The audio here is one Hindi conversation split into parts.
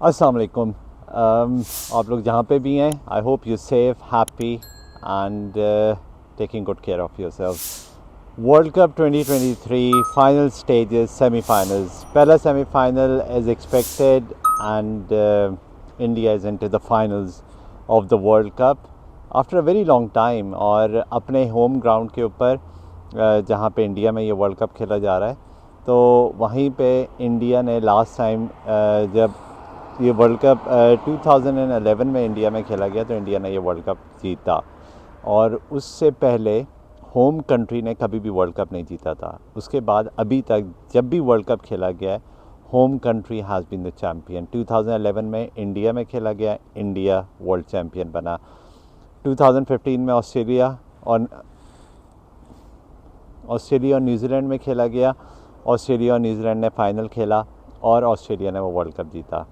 अस्सलाम वालेकुम। आप लोग जहाँ पे भी हैं, I hope you safe, happy and taking good care of yourself. World cup 2023 final stages, semifinals. पहला semifinal is expected and India is into the finals of the world cup after a very long time, और अपने होम ग्राउंड के ऊपर जहाँ पे इंडिया में ये वर्ल्ड कप खेला जा रहा है, तो वहीं पे इंडिया ने लास्ट टाइम जब ये वर्ल्ड कप 2011 में इंडिया में खेला गया तो इंडिया ने ये वर्ल्ड कप जीता, और उससे पहले होम कंट्री ने कभी भी वर्ल्ड कप नहीं जीता था। उसके बाद अभी तक जब भी वर्ल्ड कप खेला गया है, home country has been the champion. 2011 में इंडिया में खेला गया, इंडिया वर्ल्ड चैम्पियन बना। 2015 में ऑस्ट्रेलिया और न्यूजीलैंड में खेला गया, ऑस्ट्रेलिया और न्यूजीलैंड ने फाइनल खेला और ऑस्ट्रेलिया ने वो वर्ल्ड कप जीता।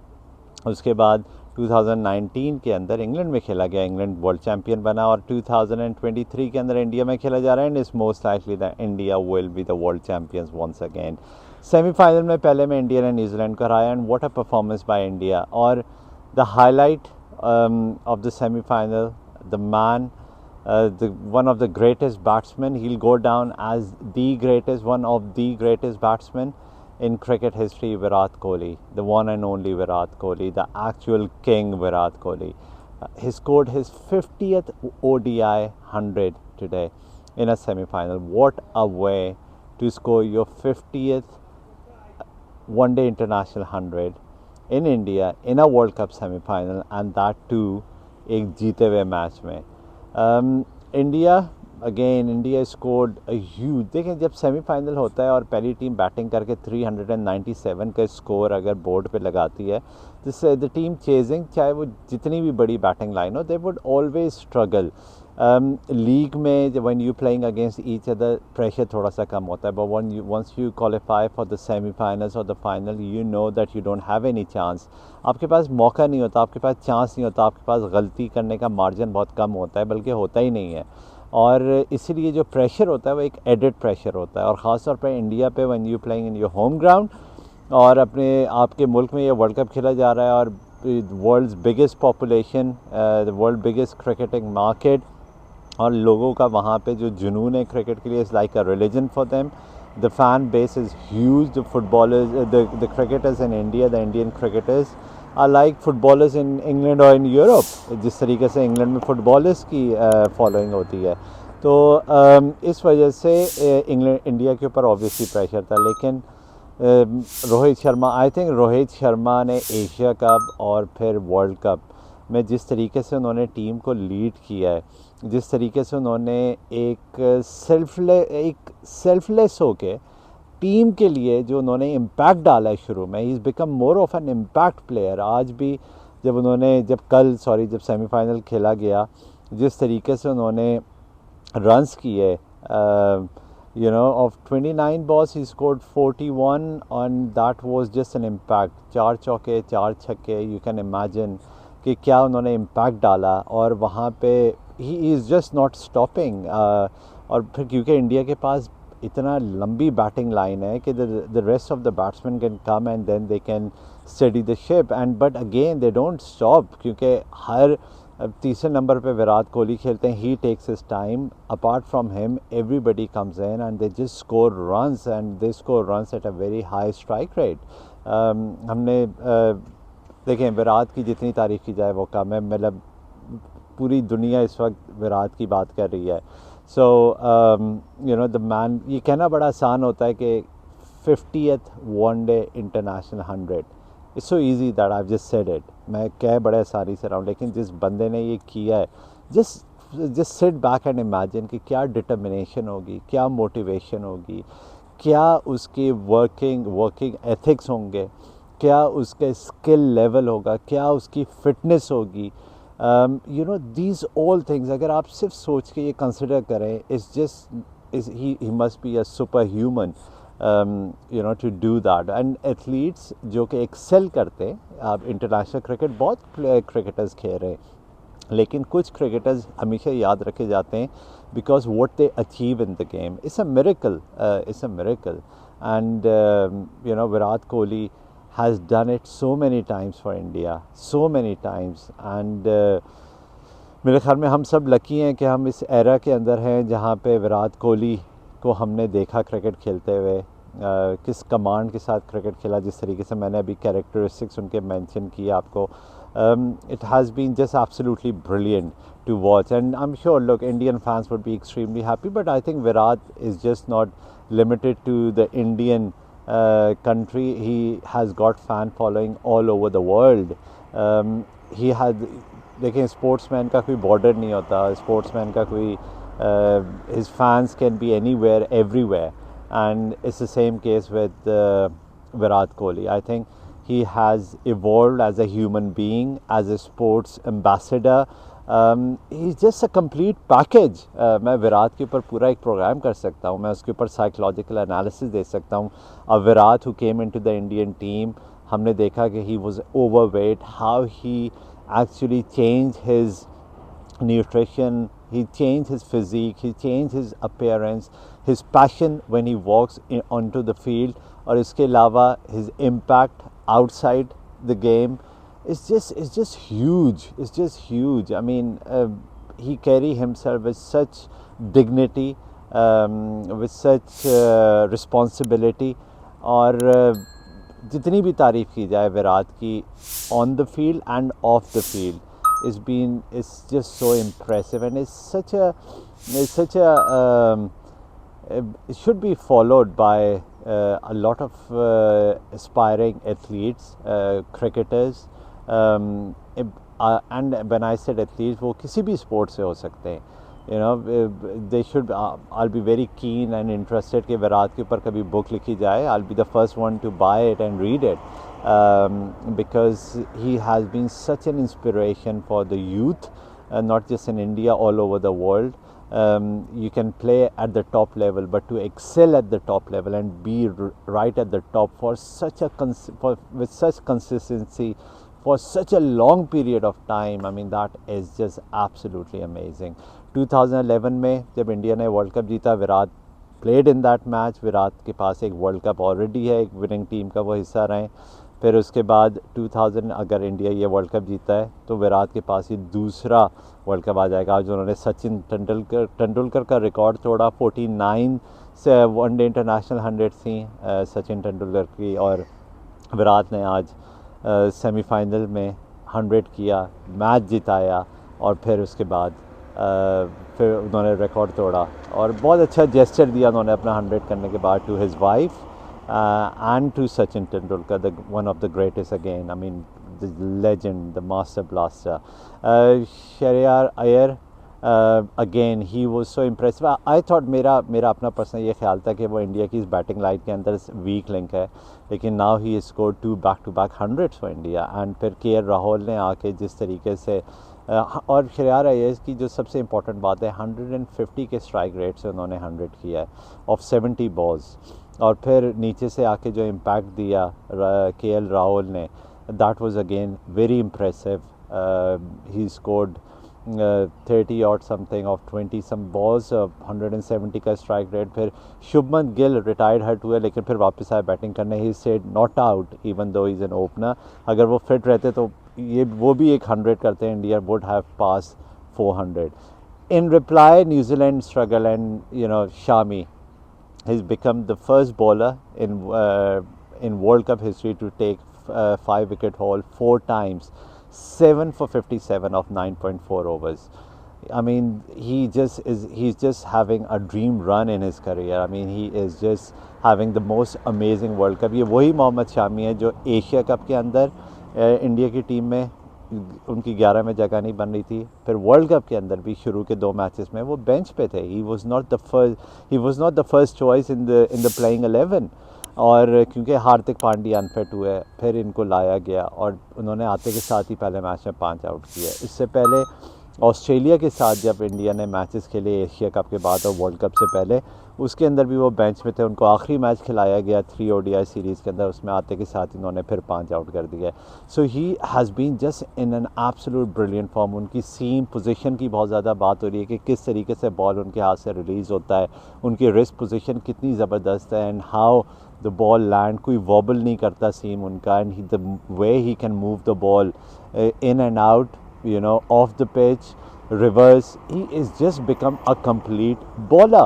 उसके बाद 2019 के अंदर इंग्लैंड में खेला गया, इंग्लैंड वर्ल्ड चैम्पियन बना, और 2023 के अंदर इंडिया में खेला जा रहा है, and it's most likely that India will be the world champions once again. Semifinal में पहले में इंडिया ने न्यूजीलैंड को हराया, and what a performance by India. और the highlight of the semifinal, the man, one of the greatest batsmen, he'll go down as the greatest, one of the greatest batsmen in cricket history, Virat Kohli, the one and only Virat Kohli, the actual king Virat Kohli. He scored his 50th ODI 100 today in a semi-final. What a way to score your 50th one-day international 100 in India in a World Cup semi-final, and that too एक जीते हुए मैच में। India scored a huge. देखें, जब सेमीफाइनल होता है और पहली टीम बैटिंग करके 397 का स्कोर अगर बोर्ड पे लगाती है, जिससे द टीम चेजिंग, चाहे वो जितनी भी बड़ी बैटिंग लाइन हो, they would always struggle. League में जब when you playing against each other, pressure थोड़ा सा कम होता है, but once you qualify for the semifinals और the final, you know that you don't have any chance. आपके पास मौका नहीं होता, आपके पास चांस नहीं होता, आपके पास गलती करने का मार्जिन बहुत कम होता है, बल्कि होता ही नहीं है। और इसीलिए जो प्रेशर होता है वो एक एडेड प्रेशर होता है, और ख़ास तौर पे इंडिया पे when you playing in your home ground, और अपने आपके मुल्क में ये वर्ल्ड कप खेला जा रहा है, और world's biggest population, the world biggest cricketing market, और लोगों का वहाँ पे जो जुनून है क्रिकेट के लिए, is like a religion for them. The fan base is huge. The footballers, the cricketers in India, the Indian cricketers are like footballers in England और इन यूरोप, जिस तरीके से इंग्लैंड में फुटबॉलर्स की फॉलोइंग होती है। तो इस वजह से इंडिया के ऊपर ऑब्वियसली प्रेशर था, लेकिन रोहित शर्मा, आई थिंक रोहित शर्मा ने एशिया कप और फिर वर्ल्ड कप में जिस तरीके से उन्होंने टीम को लीड किया है, जिस तरीके से उन्होंने एक सेल्फलेस होके टीम के लिए जो उन्होंने इम्पैक्ट डाला है शुरू में, he is become more of an impact player. आज भी जब सेमीफाइनल खेला गया, जिस तरीके से उन्होंने रन्स किए, of 29 balls he scored 41, and that was just an impact. 4 चौके 4 छक्के, you can imagine कि क्या उन्होंने इम्पैक्ट डाला। और वहाँ पे he is just not stopping. और फिर क्योंकि इंडिया के पास इतना लंबी बैटिंग लाइन है कि the rest of the batsman can come and then they can steady the ship, and but again they don't stop, क्योंकि हर तीसरे नंबर पे विराट कोहली खेलते हैं, he takes his time, apart from him everybody comes in and they just score runs, and they score runs at a very high strike rate. हमने देखें, विराट की जितनी तारीफ़ की जाए वो कम है। मतलब पूरी दुनिया इस वक्त विराट की बात कर रही है। सो द मैन, ये कहना बड़ा आसान होता है कि 50th one day international 100, it's so easy that I just said it. मैं कह बड़े आसानी से रहा हूँ, लेकिन जिस बंदे ने ये किया है, just sit back and imagine कि क्या डिटर्मिनेशन होगी, क्या मोटिवेशन होगी, क्या उसकी वर्किंग एथिक्स होंगे, क्या उसके स्किल लेवल होगा, क्या उसकी फिटनेस होगी। दीज ऑल थिंग्स अगर आप सिर्फ सोच के ये कंसिडर करें, he must be a super human to do that. And athletes जो कि एक्सेल करते हैं, आप इंटरनेशनल क्रिकेट बहुत क्रिकेटर्स खेल रहे हैं, लेकिन कुछ क्रिकेटर्स हमेशा याद रखे जाते हैं because what they achieve in the game, it's a miracle, and Virat Kohli has done it so many times for India, so many times. And मेरे ख्याल में हम सब लकी हैं कि हम इस एरा के अंदर हैं जहाँ पे विराट कोहली को हमने देखा क्रिकेट खेलते हुए, किस कमांड के साथ क्रिकेट खेला, जिस तरीके से मैंने अभी कैरेक्टरिस्टिक्स उनके मेंशन किए आपको. It has been just absolutely brilliant to watch, and I'm sure, look, Indian fans would be extremely happy, but I think Virat is just not limited to the Indian country. He has got fan following all over the world. He had, देखिए स्पोर्ट्समैन का कोई बॉर्डर नहीं होता, स्पोर्ट्समैन का कोई his fans can be anywhere, everywhere, and it's the same case with Virat Kohli. I think he has evolved as a human being, as a sports ambassador. He's just a complete package. मैं विराट के ऊपर पूरा एक प्रोग्राम कर सकता हूँ, मैं उसके ऊपर साइकोलॉजिकल एनालिसिस दे सकता हूँ. Virat who came into the Indian team, हमने देखा कि he was overweight, how he actually changed his nutrition, he changed his physique, he changed his appearance, his passion when he walks onto the field, और इसके अलावा his impact outside the game is just huge. It's just huge. I mean, he carry himself with such dignity, with such responsibility, और जितनी भी तारीफ़ की जाए विराट की on the field and off the field, it's just so impressive, and it should be followed by a lot of aspiring athletes, cricketers, and when I said athletes, वो किसी भी sport से हो सकते हैं. You know, they should. I'll be very keen and interested कि विराट के ऊपर कभी book लिखी जाए. I'll be the first one to buy it and read it, because he has been such an inspiration for the youth, not just in India, all over the world. You can play at the top level, but to excel at the top level and be right at the top for with such consistency for such a long period of time, I mean, that is just absolutely amazing. 2011 में जब इंडिया ने वर्ल्ड कप जीता, Virat played in that match. Virat के पास एक वर्ल्ड कप ऑलरेडी है, एक विनिंग टीम का वो हिस्सा रहे. फिर उसके बाद 2000 अगर इंडिया ये वर्ल्ड कप जीता है तो विराट के पास ये दूसरा वर्ल्ड कप आ जाएगा. आज उन्होंने सचिन तेंदुलकर का रिकॉर्ड तोड़ा. 49 से वनडे इंटरनेशनल 100 थी सचिन तेंदुलकर की, और विराट ने आज सेमीफाइनल में 100 किया, मैच जिताया, और फिर उसके बाद फिर उन्होंने रिकॉर्ड तोड़ा. और बहुत अच्छा जेस्चर दिया उन्होंने अपना 100 करने के बाद to his wife and to Sachin Tendulkar, one of the greatest again. I mean, the legend, the master blaster. Shahryar Iyer, again, he was so impressive. I thought मेरा अपना पर्सनल ये ख्याल था कि वो इंडिया की इस बैटिंग लाइन के अंदर वीक लिंक है, लेकिन now he has scored 2 back-to-back 100s for India. And फिर KL राहुल ने आके जिस तरीके से और शहरयार अय्यर की जो सबसे इम्पोर्टेंट बात है, 150 के स्ट्राइक रेट से उन्होंने 100 किया है ऑफ 70 बॉल्स. और फिर नीचे से आके जो इम्पैक्ट दिया KL राहुल ने, that was again very impressive. He scored 30 और समथिंग ऑफ 20 सम बॉल्स, 170 का स्ट्राइक रेट. फिर शुभमन गिल रिटायर्ड हर्ट हुए, लेकिन फिर वापस आए बैटिंग करने. He stayed not out even though is an opener. अगर वो फिट रहते तो वो भी एक 100 करते हैं. India would have pass 400. In reply New Zealand struggle, and Shami, he's become the first bowler in World Cup history to take 5-wicket haul 4 times, 7 for 57 of 9.4 overs. I mean, he's just having a dream run in his career. I mean, he is just having the most amazing World Cup. ये वही मोहम्मद शामी है जो एशिया कप के अंदर इंडिया की टीम में उनकी 11 में जगह नहीं बन रही थी. फिर वर्ल्ड कप के अंदर भी शुरू के 2 मैचेस में वो बेंच पे थे. He was not the first choice in the playing 11, और क्योंकि हार्दिक पांड्या अनफिट हुए, फिर इनको लाया गया और उन्होंने आते के साथ ही पहले मैच में 5 आउट किए. इससे पहले ऑस्ट्रेलिया के साथ जब इंडिया ने मैचेस खेले एशिया कप के बाद और वर्ल्ड कप से पहले, उसके अंदर भी वो बेंच में थे, उनको आखिरी मैच खिलाया गया 3 ODI सीरीज़ के अंदर, उसमें आते के साथ इन्होंने फिर 5 आउट कर दिया। So he has been just in an absolute brilliant form. उनकी सीम पोजीशन की बहुत ज़्यादा बात हो रही है कि किस तरीके से बॉल उनके हाथ से रिलीज़ होता है, उनकी रिस्ट पोजीशन कितनी ज़बरदस्त है, and how the ball land, कोई वॉबल नहीं करता सीम उनका, and the way he can move the ball in and out, you know, off the pitch, reverse. He is just become a complete bowler.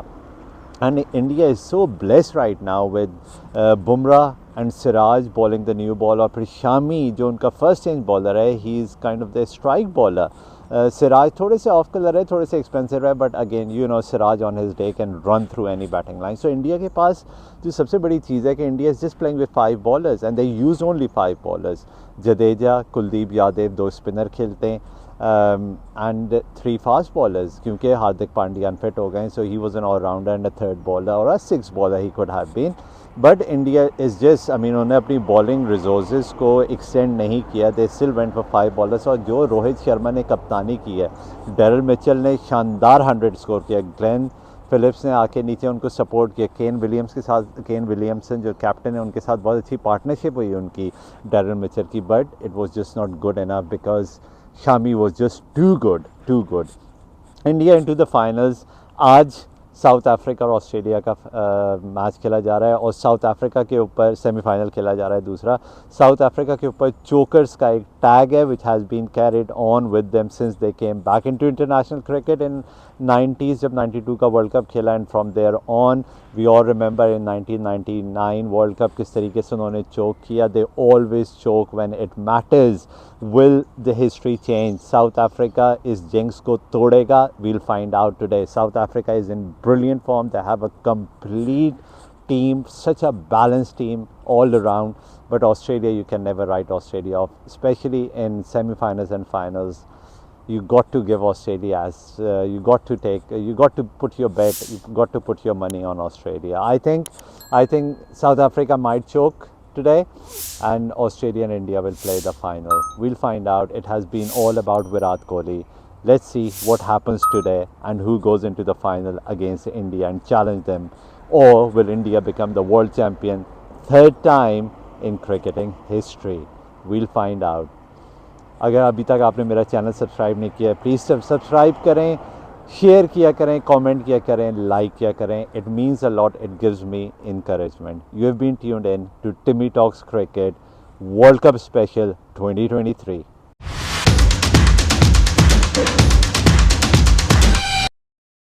And India is so blessed right now with Bumrah and Siraj bowling the new ball. और फिर Shami जो उनका first change bowler है, he is kind of the strike bowler. Siraj थोड़े से ऑफ कलर है, थोड़े से एक्सपेंसिव है, but again you know Siraj on his day can run through any batting line. So India के पास जो सबसे बड़ी चीज़ है कि India is just playing with 5 bowlers and they use only 5 bowlers. Jadeja, Kuldeep Yadav 2 spinner खेलते हैं एंड 3 फास्ट बॉलर्स, क्योंकि हार्दिक पांड्या अनफिट हो गए. So he was an allrounder and a 3rd bowler और a 6th bowler he could have been. But India is just, I mean, उन्होंने अपनी बॉलिंग रिसोर्सेज को एक्सटेंड नहीं किया. They still went for 5 bowlers. और जो रोहित शर्मा ने कप्तानी की है, डेरिल मिचेल ने शानदार 100 स्कोर किया, ग्लेन फिलिप्स ने आके नीचे उनको सपोर्ट किया, केन विलियमसन जो कैप्टन है उनके साथ बहुत अच्छी पार्टनरशिप हुई उनकी डेरिल मिचेल की. But it was just not good enough because Shami was just too good. India into the finals. आज साउथ अफ्रीका और ऑस्ट्रेलिया का मैच खेला जा रहा है और साउथ अफ्रीका के ऊपर सेमीफाइनल खेला जा रहा है. दूसरा, साउथ अफ्रीका के ऊपर चोकर्स का एक टैग है which has been carried on with them since they came back into international cricket in 90s, जब 92 का वर्ल्ड कप खेला. And from there on we all remember in 1999 world cup किस तरीके से उन्होंने चोक किया. They always choke when it matters. Will the history change? South Africa इस जिंक्स को तोड़ेगा? We'll find out today. South Africa is in brilliant form. They have a complete team, such a balanced team all around. But Australia, you can never write Australia off, especially in semi-finals and finals. You got to give Australia as you got to put your bet, you got to put your money on Australia. I think South Africa might choke today, and Australia and India will play the final. We'll find out. It has been all about Virat Kohli. Let's see what happens today and who goes into the final against India and challenge them. Or will India become the world champion 3rd time in cricketing history? We'll find out. अगर अभी तक आपने मेरा चैनल सब्सक्राइब नहीं किया है, प्लीज़ सब्सक्राइब करें, शेयर किया करें, कमेंट किया करें, लाइक किया करें. It means a lot. It gives me encouragement. You have been tuned in to Timmy Talks Cricket World Cup Special 2023.